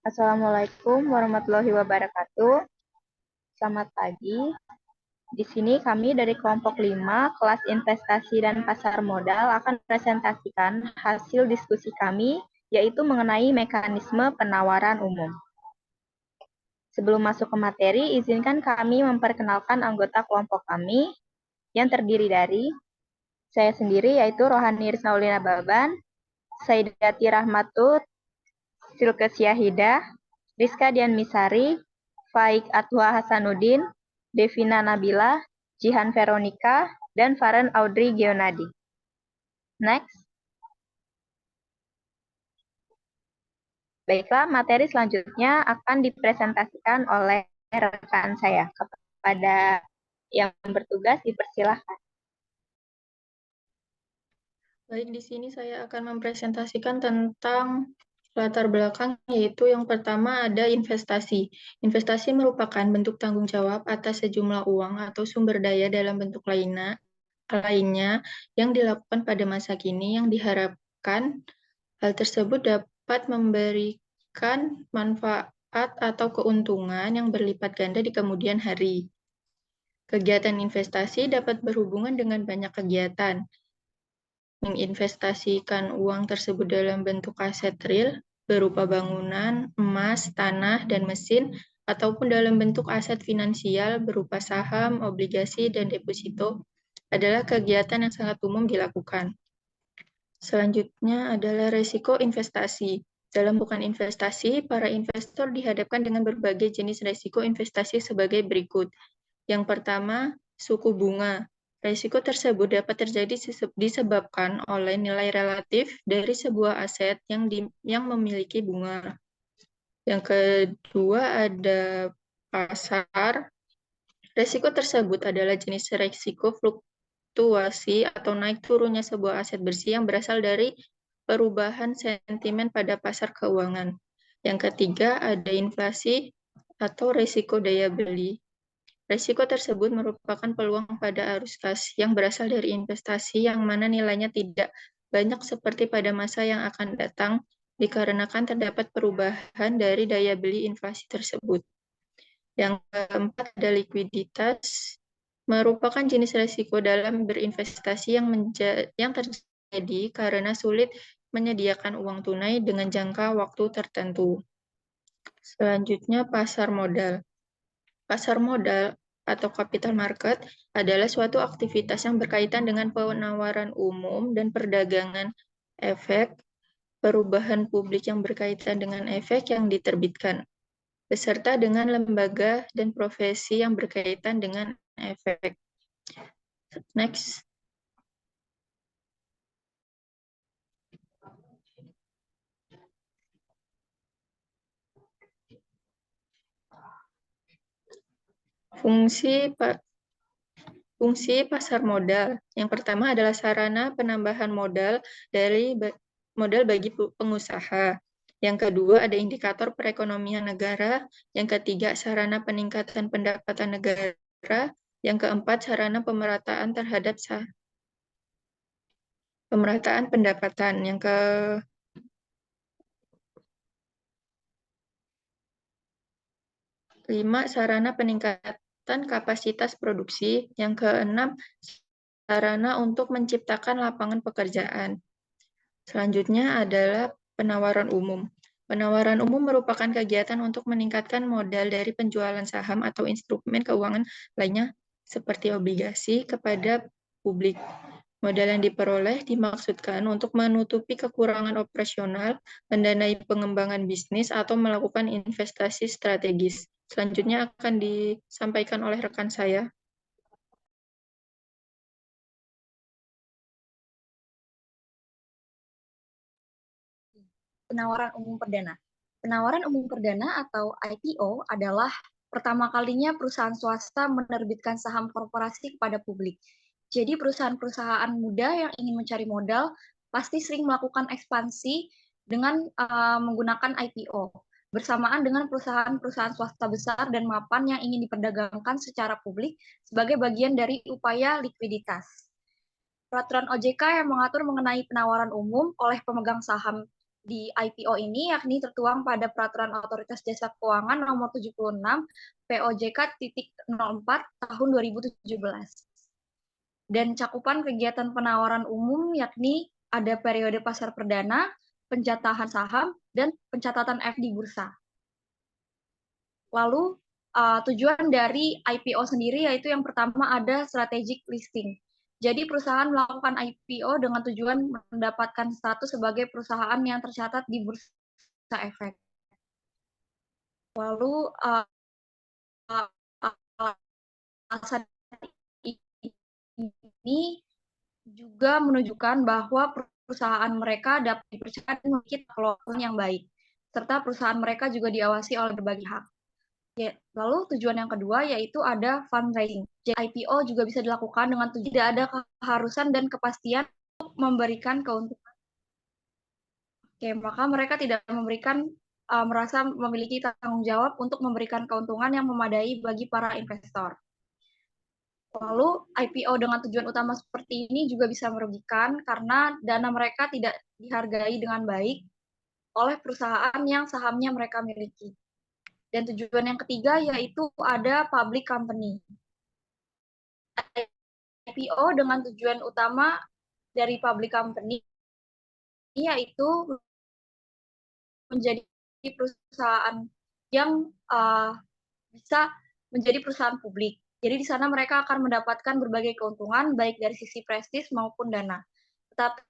Assalamualaikum warahmatullahi wabarakatuh. Selamat pagi. Di sini kami dari kelompok 5, kelas investasi dan pasar modal akan presentasikan hasil diskusi kami, yaitu mengenai mekanisme penawaran umum. Sebelum masuk ke materi, izinkan kami memperkenalkan anggota kelompok kami yang terdiri dari saya sendiri, yaitu Rohani Riznaulina Baban, Saidati Rahmatut, Silke Syahida, Rizka Dian Misari, Faik Atwa Hasanuddin, Devina Nabila, Jihan Veronica, dan Faren Audrey Gionadi. Next. Baiklah, materi selanjutnya akan dipresentasikan oleh rekan saya. Kepada yang bertugas, dipersilahkan. Baik, di sini saya akan mempresentasikan tentang latar belakang, yaitu yang pertama ada investasi. Investasi merupakan bentuk tanggung jawab atas sejumlah uang atau sumber daya dalam bentuk lainnya yang dilakukan pada masa kini yang diharapkan hal tersebut dapat memberikan manfaat atau keuntungan yang berlipat ganda di kemudian hari. Kegiatan investasi dapat berhubungan dengan banyak kegiatan, menginvestasikan uang tersebut dalam bentuk aset real berupa bangunan, emas, tanah, dan mesin, ataupun dalam bentuk aset finansial berupa saham, obligasi, dan deposito adalah kegiatan yang sangat umum dilakukan. Selanjutnya adalah resiko investasi. Dalam bukan investasi, para investor dihadapkan dengan berbagai jenis resiko investasi sebagai berikut. Yang pertama, suku bunga. Risiko tersebut dapat terjadi disebabkan oleh nilai relatif dari sebuah aset yang memiliki bunga. Yang kedua ada pasar. Risiko tersebut adalah jenis risiko fluktuasi atau naik turunnya sebuah aset bersih yang berasal dari perubahan sentimen pada pasar keuangan. Yang ketiga ada inflasi atau risiko daya beli. Risiko tersebut merupakan peluang pada arus kas yang berasal dari investasi yang mana nilainya tidak banyak seperti pada masa yang akan datang, dikarenakan terdapat perubahan dari daya beli inflasi tersebut. Yang keempat ada likuiditas, merupakan jenis risiko dalam berinvestasi yang terjadi karena sulit menyediakan uang tunai dengan jangka waktu tertentu. Selanjutnya pasar modal. Pasar modal atau capital market adalah suatu aktivitas yang berkaitan dengan penawaran umum dan perdagangan efek, perubahan publik yang berkaitan dengan efek yang diterbitkan, beserta dengan lembaga dan profesi yang berkaitan dengan efek. Next. Fungsi pasar modal. Yang pertama adalah sarana penambahan modal bagi pengusaha. Yang kedua ada indikator perekonomian negara. Yang ketiga sarana peningkatan pendapatan negara. Yang keempat sarana pemerataan terhadap pemerataan pendapatan. Yang kelima sarana peningkatan kapasitas produksi. Yang keenam sarana untuk menciptakan lapangan pekerjaan. Selanjutnya adalah penawaran umum. Penawaran umum merupakan kegiatan untuk meningkatkan modal dari penjualan saham atau instrumen keuangan lainnya seperti obligasi kepada publik. Modal yang diperoleh dimaksudkan untuk menutupi kekurangan operasional, mendanai pengembangan bisnis, atau melakukan investasi strategis. Selanjutnya akan disampaikan oleh rekan saya. Penawaran umum perdana. Penawaran umum perdana atau IPO adalah pertama kalinya perusahaan swasta menerbitkan saham korporasi kepada publik. Jadi perusahaan-perusahaan muda yang ingin mencari modal pasti sering melakukan ekspansi dengan menggunakan IPO bersamaan dengan perusahaan-perusahaan swasta besar dan mapan yang ingin diperdagangkan secara publik sebagai bagian dari upaya likuiditas. Peraturan OJK yang mengatur mengenai penawaran umum oleh pemegang saham di IPO ini yakni tertuang pada Peraturan Otoritas Jasa Keuangan Nomor 76 POJK.04 tahun 2017. Dan cakupan kegiatan penawaran umum yakni ada periode pasar perdana, pencatahan saham, dan pencatatan F di bursa. Lalu tujuan dari IPO sendiri yaitu yang pertama ada strategic listing. Jadi perusahaan melakukan IPO dengan tujuan mendapatkan status sebagai perusahaan yang tercatat di Bursa Efek. Lalu alasan ini juga menunjukkan bahwa perusahaan mereka dapat dipercaya dan memiliki kelompok yang baik, serta perusahaan mereka juga diawasi oleh berbagai hak. Ya, lalu tujuan yang kedua yaitu ada fundraising. Jadi IPO juga bisa dilakukan dengan tujuan tidak ada keharusan dan kepastian untuk memberikan keuntungan. Oke, maka mereka tidak merasa memiliki tanggung jawab untuk memberikan keuntungan yang memadai bagi para investor. Lalu IPO dengan tujuan utama seperti ini juga bisa merugikan karena dana mereka tidak dihargai dengan baik oleh perusahaan yang sahamnya mereka miliki. Dan tujuan yang ketiga yaitu ada public company. IPO dengan tujuan utama dari public company yaitu menjadi perusahaan yang bisa menjadi perusahaan publik. Jadi di sana mereka akan mendapatkan berbagai keuntungan baik dari sisi prestis maupun dana. Tetapi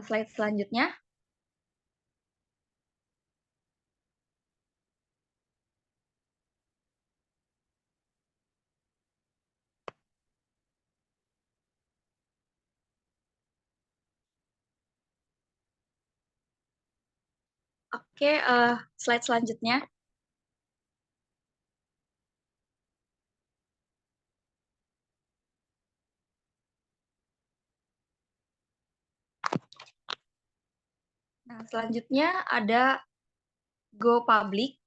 slide selanjutnya. Oke, slide selanjutnya. Nah, selanjutnya ada Go Public.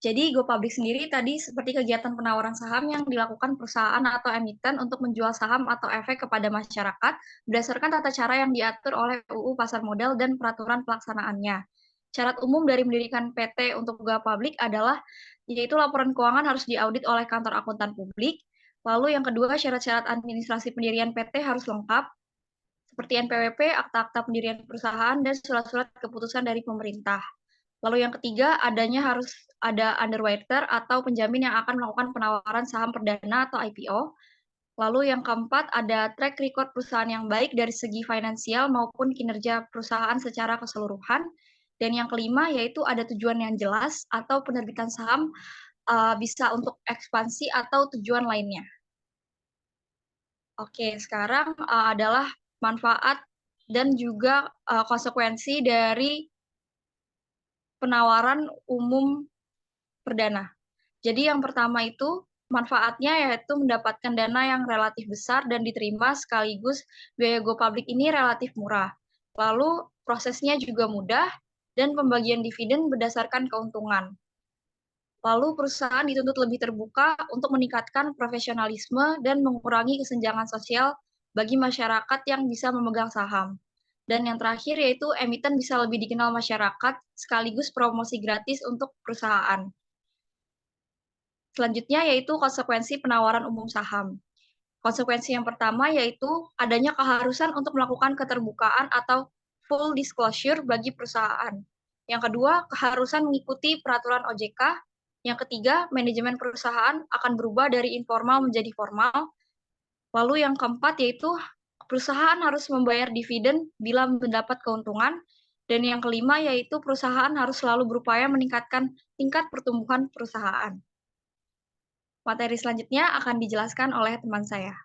Jadi Go Public sendiri tadi seperti kegiatan penawaran saham yang dilakukan perusahaan atau emiten untuk menjual saham atau efek kepada masyarakat berdasarkan tata cara yang diatur oleh UU Pasar Modal dan peraturan pelaksanaannya. Syarat umum dari mendirikan PT untuk Go Public adalah yaitu laporan keuangan harus diaudit oleh kantor akuntan publik. Lalu yang kedua, syarat-syarat administrasi pendirian PT harus lengkap seperti NPWP, akta-akta pendirian perusahaan, dan surat-surat keputusan dari pemerintah. Lalu yang ketiga, adanya harus ada underwriter atau penjamin yang akan melakukan penawaran saham perdana atau IPO. Lalu yang keempat, ada track record perusahaan yang baik dari segi finansial maupun kinerja perusahaan secara keseluruhan. Dan yang kelima, yaitu ada tujuan yang jelas atau penerbitan saham bisa untuk ekspansi atau tujuan lainnya. Oke, sekarang adalah manfaat dan juga konsekuensi dari penawaran umum perdana. Jadi yang pertama itu manfaatnya yaitu mendapatkan dana yang relatif besar dan diterima sekaligus biaya go public ini relatif murah. Lalu prosesnya juga mudah dan pembagian dividen berdasarkan keuntungan. Lalu perusahaan dituntut lebih terbuka untuk meningkatkan profesionalisme dan mengurangi kesenjangan sosial bagi masyarakat yang bisa memegang saham. Dan yang terakhir yaitu emiten bisa lebih dikenal masyarakat sekaligus promosi gratis untuk perusahaan. Selanjutnya yaitu konsekuensi penawaran umum saham. Konsekuensi yang pertama yaitu adanya keharusan untuk melakukan keterbukaan atau full disclosure bagi perusahaan. Yang kedua, keharusan mengikuti peraturan OJK. Yang ketiga, manajemen perusahaan akan berubah dari informal menjadi formal. Lalu yang keempat yaitu perusahaan harus membayar dividen bila mendapat keuntungan. Dan yang kelima yaitu perusahaan harus selalu berupaya meningkatkan tingkat pertumbuhan perusahaan. Materi selanjutnya akan dijelaskan oleh teman saya.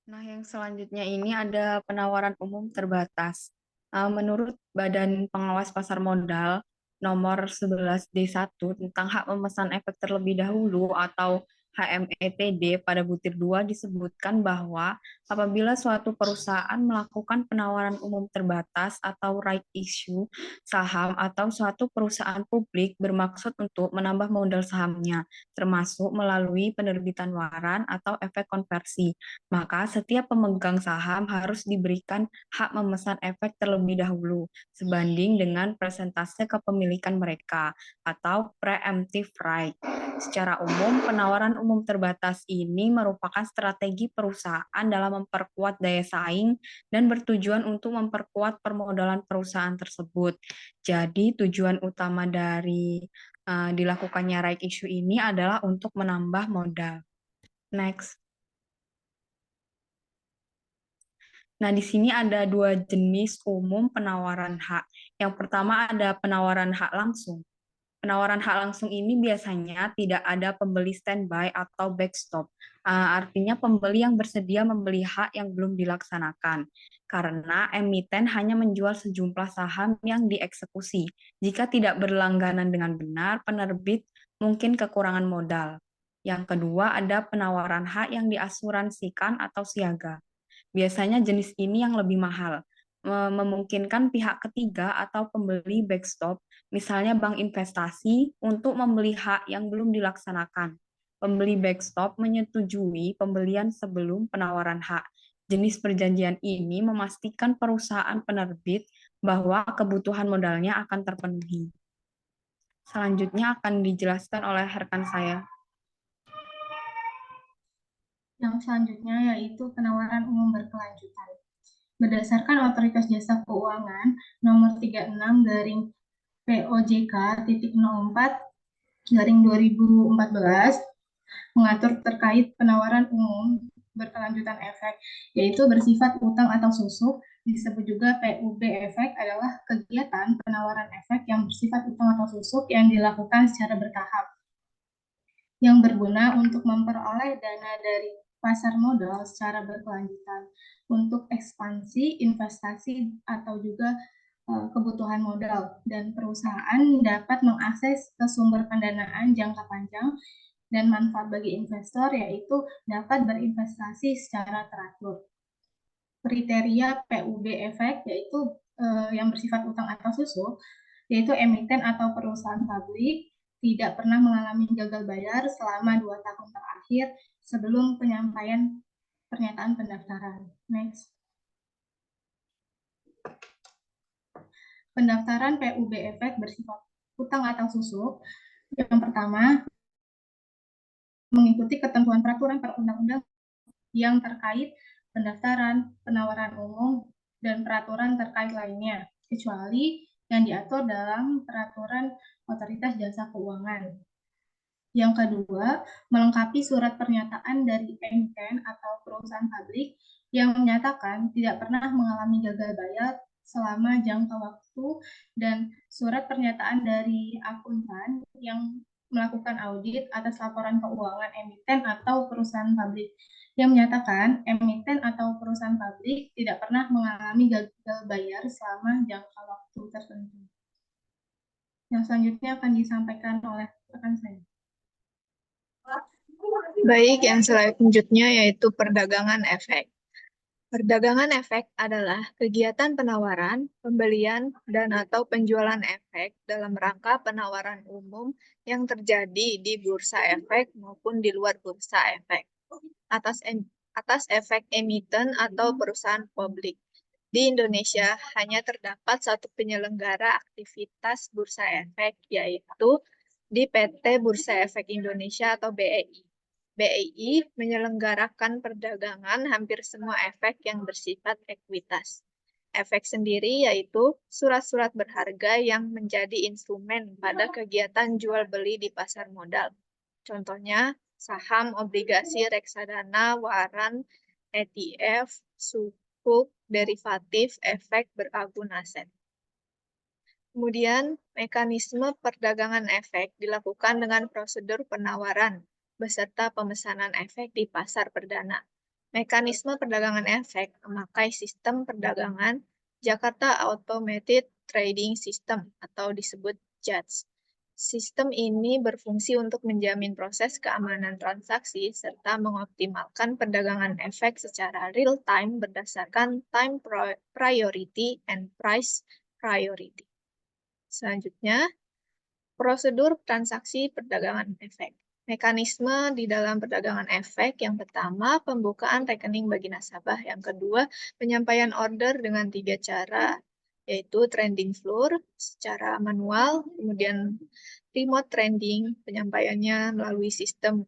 Nah, yang selanjutnya ini ada penawaran umum terbatas. Menurut Badan Pengawas Pasar Modal nomor 11D1 tentang hak memesan efek terlebih dahulu atau HMETD pada butir 2 disebutkan bahwa apabila suatu perusahaan melakukan penawaran umum terbatas atau right issue saham atau suatu perusahaan publik bermaksud untuk menambah modal sahamnya, termasuk melalui penerbitan waran atau efek konversi, maka setiap pemegang saham harus diberikan hak memesan efek terlebih dahulu sebanding dengan persentase kepemilikan mereka atau preemptive right. Secara umum, penawaran umum terbatas ini merupakan strategi perusahaan dalam memperkuat daya saing dan bertujuan untuk memperkuat permodalan perusahaan tersebut. Jadi, tujuan utama dari dilakukannya right issue ini adalah untuk menambah modal. Next. Nah, di sini ada dua jenis umum penawaran hak. Yang pertama ada penawaran hak langsung. Penawaran hak langsung ini biasanya tidak ada pembeli standby atau backstop. Artinya pembeli yang bersedia membeli hak yang belum dilaksanakan. Karena emiten hanya menjual sejumlah saham yang dieksekusi. Jika tidak berlangganan dengan benar, penerbit mungkin kekurangan modal. Yang kedua ada penawaran hak yang diasuransikan atau siaga. Biasanya jenis ini yang lebih mahal, memungkinkan pihak ketiga atau pembeli backstop, misalnya bank investasi, untuk membeli hak yang belum dilaksanakan. Pembeli backstop menyetujui pembelian sebelum penawaran hak. Jenis perjanjian ini memastikan perusahaan penerbit bahwa kebutuhan modalnya akan terpenuhi. Selanjutnya akan dijelaskan oleh rekan saya. Yang selanjutnya yaitu penawaran umum berkelanjutan. Berdasarkan Otoritas Jasa Keuangan nomor 36/POJK.04/2014 mengatur terkait penawaran umum berkelanjutan efek, yaitu bersifat utang atau susuk, disebut juga PUB efek, adalah kegiatan penawaran efek yang bersifat utang atau susuk yang dilakukan secara bertahap, yang berguna untuk memperoleh dana dari pasar modal secara berkelanjutan untuk ekspansi, investasi, atau juga kebutuhan modal, dan perusahaan dapat mengakses ke sumber pendanaan jangka panjang dan manfaat bagi investor, yaitu dapat berinvestasi secara teratur. Kriteria PUB efek yaitu yang bersifat utang atau susuk, yaitu emiten atau perusahaan publik tidak pernah mengalami gagal bayar selama 2 tahun terakhir sebelum penyampaian pernyataan pendaftaran. Next. Pendaftaran PUB efek bersifat utang atau susuk. Yang pertama, mengikuti ketentuan peraturan perundang-undang yang terkait pendaftaran, penawaran umum, dan peraturan terkait lainnya, kecuali yang diatur dalam peraturan Otoritas Jasa Keuangan. Yang kedua, melengkapi surat pernyataan dari emiten atau perusahaan publik yang menyatakan tidak pernah mengalami gagal bayar selama jangka waktu, dan surat pernyataan dari akuntan yang melakukan audit atas laporan keuangan emiten atau perusahaan publik yang menyatakan emiten atau perusahaan publik tidak pernah mengalami gagal bayar selama jangka waktu tertentu. Yang selanjutnya akan disampaikan oleh rekan saya. Baik, yang selanjutnya yaitu perdagangan efek. Perdagangan efek adalah kegiatan penawaran, pembelian, dan atau penjualan efek dalam rangka penawaran umum yang terjadi di bursa efek maupun di luar bursa efek atas efek emiten atau perusahaan publik. Di Indonesia hanya terdapat satu penyelenggara aktivitas bursa efek, yaitu di PT Bursa Efek Indonesia atau BEI. BEI menyelenggarakan perdagangan hampir semua efek yang bersifat ekuitas. Efek sendiri yaitu surat-surat berharga yang menjadi instrumen pada kegiatan jual-beli di pasar modal. Contohnya, saham, obligasi, reksadana, waran, ETF, sukuk, derivatif, efek beragun aset. Kemudian, mekanisme perdagangan efek dilakukan dengan prosedur penawaran beserta pemesanan efek di pasar perdana. Mekanisme perdagangan efek memakai sistem perdagangan Jakarta Automated Trading System atau disebut JATS. Sistem ini berfungsi untuk menjamin proses keamanan transaksi serta mengoptimalkan perdagangan efek secara real-time berdasarkan time priority and price priority. Selanjutnya, prosedur transaksi perdagangan efek. Mekanisme di dalam perdagangan efek yang pertama, pembukaan rekening bagi nasabah. Yang kedua, penyampaian order dengan 3 cara, yaitu trading floor secara manual, kemudian remote trading, penyampaiannya melalui sistem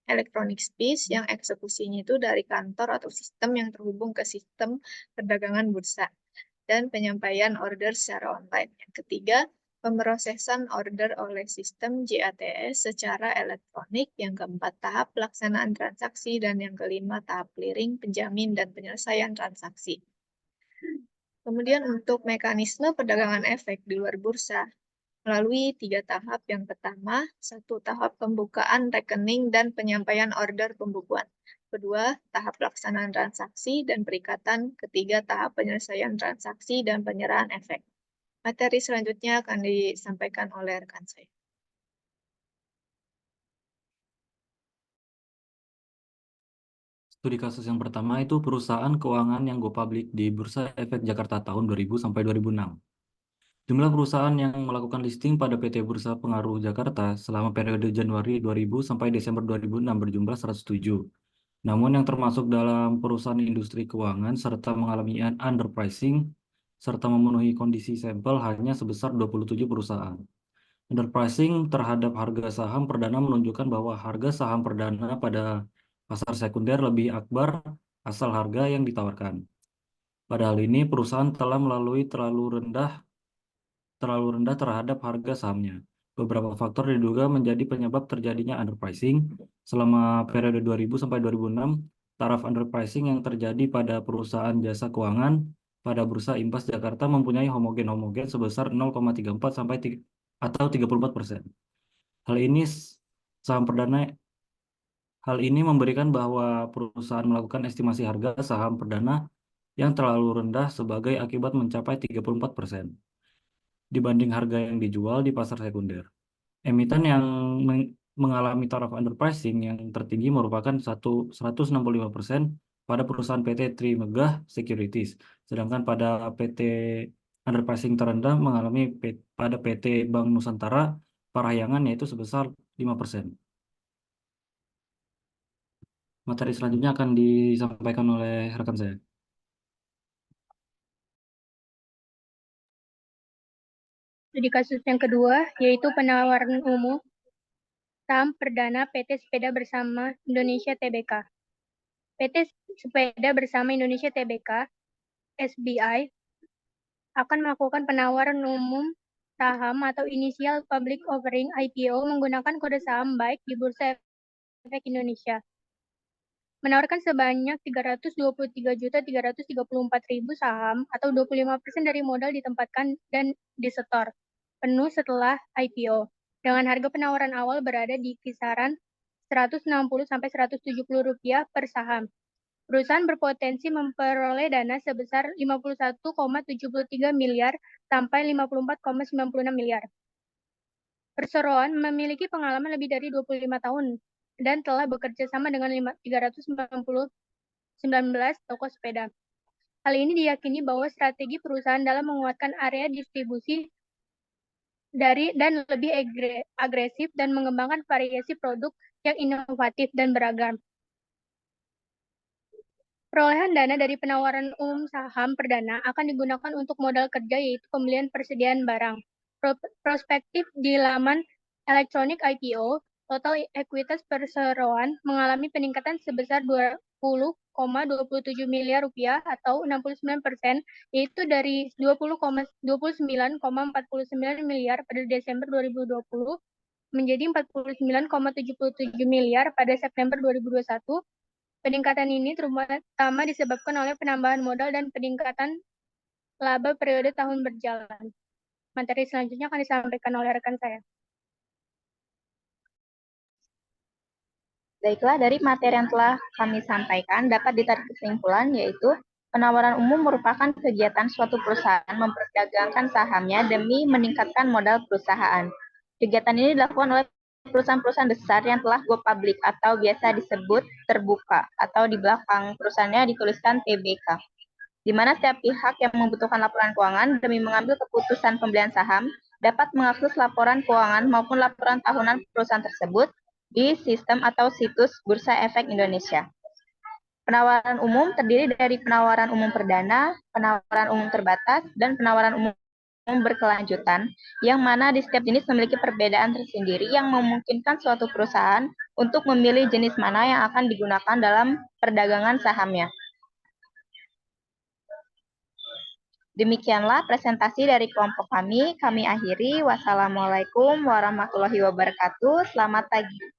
electronic SPIS yang eksekusinya itu dari kantor atau sistem yang terhubung ke sistem perdagangan bursa, dan penyampaian order secara online. Yang ketiga, pemrosesan order oleh sistem JATS secara elektronik. Yang keempat, tahap pelaksanaan transaksi. Dan yang kelima, tahap clearing, penjamin, dan penyelesaian transaksi. Kemudian untuk mekanisme perdagangan efek di luar bursa, melalui 3 tahap. Yang pertama, 1 tahap pembukaan rekening dan penyampaian order pembukuan. Kedua, tahap pelaksanaan transaksi dan perikatan. Ketiga, tahap penyelesaian transaksi dan penyerahan efek. Materi selanjutnya akan disampaikan oleh rekan saya. Studi kasus yang pertama itu perusahaan keuangan yang go public di Bursa Efek Jakarta tahun 2000 sampai 2006. Jumlah perusahaan yang melakukan listing pada PT Bursa Pengaruh Jakarta selama periode Januari 2000 sampai Desember 2006 berjumlah 107. Namun yang termasuk dalam perusahaan industri keuangan serta mengalami underpricing serta memenuhi kondisi sampel hanya sebesar 27 perusahaan. Underpricing terhadap harga saham perdana menunjukkan bahwa harga saham perdana pada pasar sekunder lebih akbar asal harga yang ditawarkan. Pada hal ini, perusahaan telah melalui terlalu rendah terhadap harga sahamnya. Beberapa faktor diduga menjadi penyebab terjadinya underpricing. Selama periode 2000 sampai 2006, taraf underpricing yang terjadi pada perusahaan jasa keuangan pada Bursa Impas Jakarta mempunyai homogen sebesar 0,34 sampai atau 34%. Hal ini memberikan bahwa perusahaan melakukan estimasi harga saham perdana yang terlalu rendah sebagai akibat mencapai 34% dibanding harga yang dijual di pasar sekunder. Emiten yang mengalami taraf underpricing yang tertinggi merupakan 165% pada perusahaan PT Trimegah Securities, sedangkan pada PT underpricing terendah mengalami pada PT Bank Nusantara Parahyangan yaitu sebesar 5%. Materi selanjutnya akan disampaikan oleh rekan saya. Di kasus yang kedua, yaitu penawaran umum saham perdana PT Sepeda Bersama Indonesia Tbk. PT Sepeda Bersama Indonesia Tbk, SBI, akan melakukan penawaran umum saham atau initial public offering IPO menggunakan kode saham baik di Bursa Efek Indonesia. Menawarkan sebanyak 323.334.000 saham atau 25% dari modal ditempatkan dan disetor penuh setelah IPO, dengan harga penawaran awal berada di kisaran Rp160-170 per saham. Perusahaan berpotensi memperoleh dana sebesar 51,73 miliar sampai 54,96 miliar. Perseroan memiliki pengalaman lebih dari 25 tahun dan telah bekerja sama dengan 319 toko sepeda. Hal ini diyakini bahwa strategi perusahaan dalam menguatkan area distribusi dan lebih agresif dan mengembangkan variasi produk yang inovatif dan beragam. Perolehan dana dari penawaran umum saham perdana akan digunakan untuk modal kerja, yaitu pembelian persediaan barang. Prospektif di laman elektronik IPO, total ekuitas Perseroan mengalami peningkatan sebesar 20,27 miliar rupiah atau 69%, yaitu dari 29,49 miliar pada Desember 2020 menjadi 49,77 miliar pada September 2021. Peningkatan ini terutama disebabkan oleh penambahan modal dan peningkatan laba periode tahun berjalan. Materi selanjutnya akan disampaikan oleh rekan saya. Baiklah, dari materi yang telah kami sampaikan dapat ditarik kesimpulan yaitu penawaran umum merupakan kegiatan suatu perusahaan memperdagangkan sahamnya demi meningkatkan modal perusahaan. Kegiatan ini dilakukan oleh perusahaan-perusahaan besar yang telah go public atau biasa disebut terbuka, atau di belakang perusahaannya dituliskan TBK, di mana setiap pihak yang membutuhkan laporan keuangan demi mengambil keputusan pembelian saham dapat mengakses laporan keuangan maupun laporan tahunan perusahaan tersebut di sistem atau situs Bursa Efek Indonesia. Penawaran umum terdiri dari penawaran umum perdana, penawaran umum terbatas, dan penawaran umum berkelanjutan, yang mana di setiap jenis memiliki perbedaan tersendiri yang memungkinkan suatu perusahaan untuk memilih jenis mana yang akan digunakan dalam perdagangan sahamnya. Demikianlah presentasi dari kelompok kami. Kami akhiri. Wassalamualaikum warahmatullahi wabarakatuh. Selamat pagi.